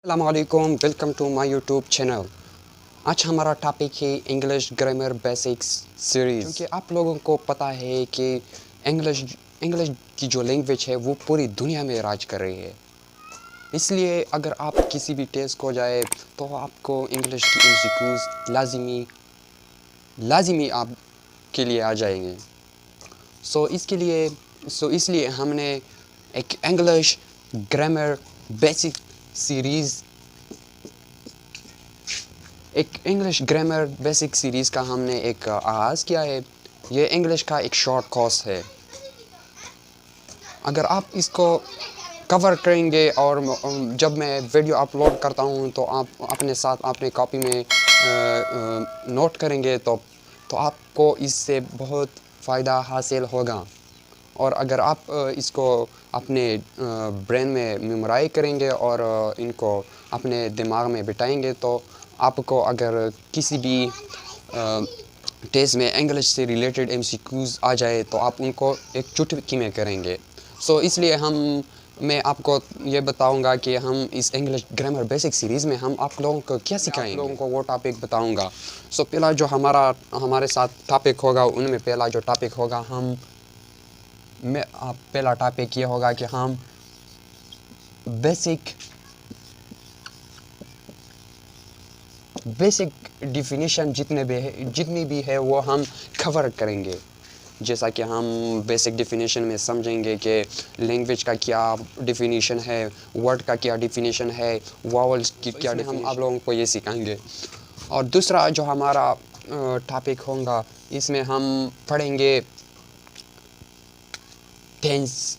अस्सलामुअलैकुम, welcome to my YouTube channel. आज हमारा टॉपिक है इंग्लिश ग्रामर बेसिक्स सीरीज़। क्योंकि आप लोगों को पता है कि इंग्लिश इंग्लिश की जो लैंग्वेज है वो पूरी दुनिया में राज कर रही है। इसलिए अगर आप किसी भी टेस्ट को जाए तो आपको इंग्लिश की एमसीक्यूज़ लाजिमी आपके लिए आ जाएंगे। इसलिए हमने एक इंग्लिश ग्रामर बेसिक सीरीज़ का हमने एक आगाज़ किया है। ये इंग्लिश का एक शॉर्ट कोर्स है। अगर आप इसको कवर करेंगे और जब मैं वीडियो अपलोड करता हूँ तो आप अपने साथ अपने कॉपी में नोट करेंगे तो आपको इससे बहुत फ़ायदा हासिल होगा। और अगर आप इसको अपने ब्रेन में मेमोराइज करेंगे और इनको अपने दिमाग में बिठाएंगे तो आपको अगर किसी भी टेस्ट में इंग्लिश से रिलेटेड एमसीक्यूज़ आ जाए तो आप उनको एक चुटकी में करेंगे। इसलिए मैं आपको ये बताऊंगा कि हम इस इंग्लिश ग्रामर बेसिक सीरीज़ में हम आप लोगों को क्या सिखाएंगे। आप लोगों को वो टॉपिक बताऊंगा। पहला जो हमारे साथ टॉपिक होगा उनमें पहला जो टॉपिक होगा पहला टॉपिक ये होगा कि हम बेसिक डिफिनीशन जितनी भी है वो हम कवर करेंगे। जैसा कि हम बेसिक डिफिनीशन में समझेंगे कि लैंग्वेज का क्या डिफिनीशन है, वर्ड का क्या डिफिनीशन है, वावल्स की क्या डिफिनीशन, हम आप लोगों को ये सिखाएंगे। और दूसरा जो हमारा टॉपिक होगा इसमें हम पढ़ेंगे सेंटेंस।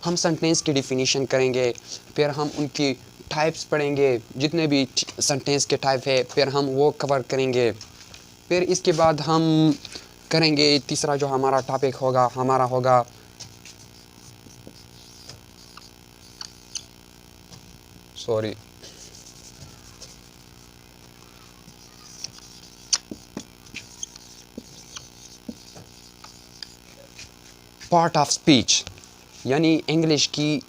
हम सेंटेंस की डिफिनीशन करेंगे, फिर हम उनकी टाइप्स पढ़ेंगे, जितने भी सेंटेंस के टाइप है फिर हम वो कवर करेंगे। फिर इसके बाद हम करेंगे तीसरा जो हमारा टॉपिक होगा पार्ट ऑफ स्पीच, यानी इंग्लिश की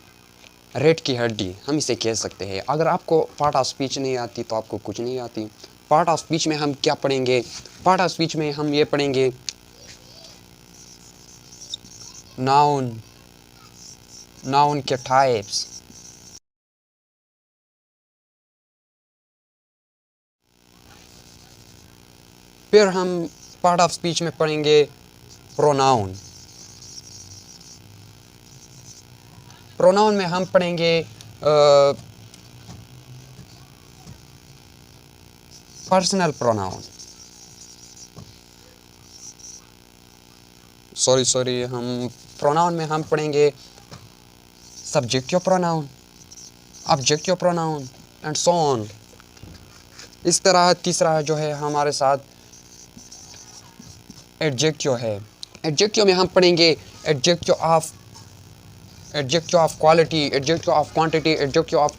रेट की हड्डी हम इसे कह सकते हैं। अगर आपको पार्ट ऑफ स्पीच नहीं आती तो आपको कुछ नहीं आती। पार्ट ऑफ स्पीच में हम क्या पढ़ेंगे? पार्ट ऑफ स्पीच में हम ये पढ़ेंगे नाउन के टाइप्स, फिर हम पार्ट ऑफ स्पीच में पढ़ेंगे प्रोनाउन में हम पढ़ेंगे पर्सनल प्रोनाउन, हम प्रोनाउन में हम पढ़ेंगे subjective pronoun, objective pronoun and so on. इस तरह तीसरा जो है हमारे साथ एडजेक्टिव है। एडजेक्टिव में हम पढ़ेंगे adjective of quality, adjective of quantity, adjective of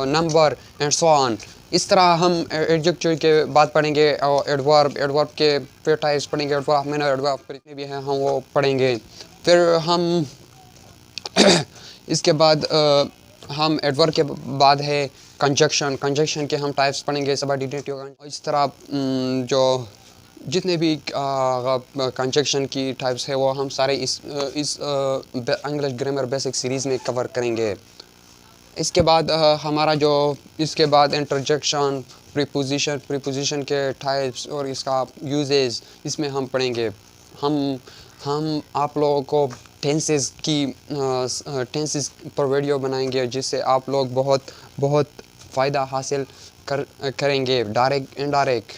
number and so on. इस तरह हम एडजेक्टिव के बाद पढ़ेंगे एडवर्ब के फिर टाइप्स पढ़ेंगे, एडवर्ब ऑफ मैनर, एडवर्ब जितने भी हैं हम वो पढ़ेंगे। फिर हम इसके बाद हम एडवर्ब के बाद है कंजक्शन के हम टाइप्स पढ़ेंगे, सबऑर्डिनेट। इस तरह जो जितने भी कंजक्शन की टाइप्स है वो हम सारे इस इंग्लिश ग्रामर बेसिक सीरीज़ में कवर करेंगे। इसके बाद इसके बाद इंटरजेक्शन, प्रीपोजिशन के टाइप्स और इसका यूजेस इसमें हम पढ़ेंगे। हम आप लोगों को टेंसेस पर वीडियो बनाएंगे जिससे आप लोग बहुत फ़ायदा हासिल करेंगे। डायरेक्ट इनडायरेक्ट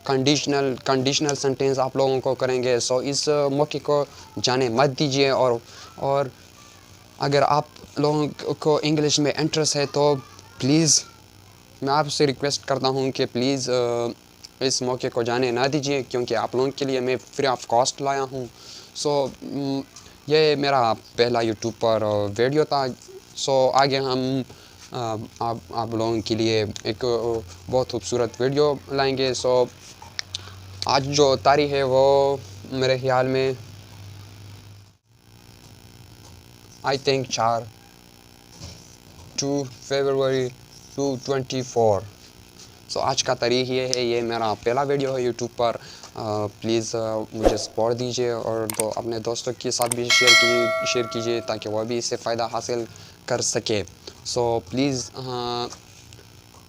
कंडीशनल सेंटेंस आप लोगों को करेंगे। इस मौके को जाने मत दीजिए। और अगर आप लोगों को इंग्लिश में इंटरेस्ट है तो प्लीज़ मैं आपसे रिक्वेस्ट करता हूँ कि प्लीज़ इस मौके को जाने ना दीजिए, क्योंकि आप लोगों के लिए मैं फ्री ऑफ कॉस्ट लाया हूँ। ये मेरा पहला यूट्यूब पर वीडियो था। आगे हम आप लोगों के लिए एक बहुत खूबसूरत वीडियो लाएंगे। आज जो तारीख है वो मेरे ख्याल में आई थिंक 4 फरवरी 2024। सो आज का तारीख ये है, ये मेरा पहला वीडियो है यूट्यूब पर। प्लीज़ मुझे सपोर्ट दीजिए और अपने दोस्तों के साथ भी शेयर कीजिए ताकि वह भी इससे फ़ायदा हासिल कर सके। सो प्लीज़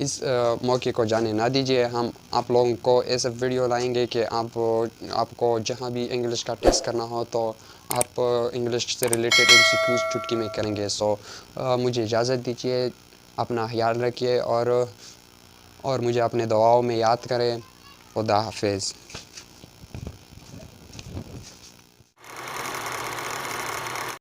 इस मौके को जाने ना दीजिए। हम आप लोगों को ऐसे वीडियो लाएंगे कि आपको जहाँ भी इंग्लिश का टेस्ट करना हो तो आप इंग्लिश से रिलेटेड एमसीक्यूज़ चुटकी में करेंगे। सो मुझे इजाज़त दीजिए, अपना ख्याल रखिए और मुझे अपने दुआओं में याद करें। खुदा हाफिज़।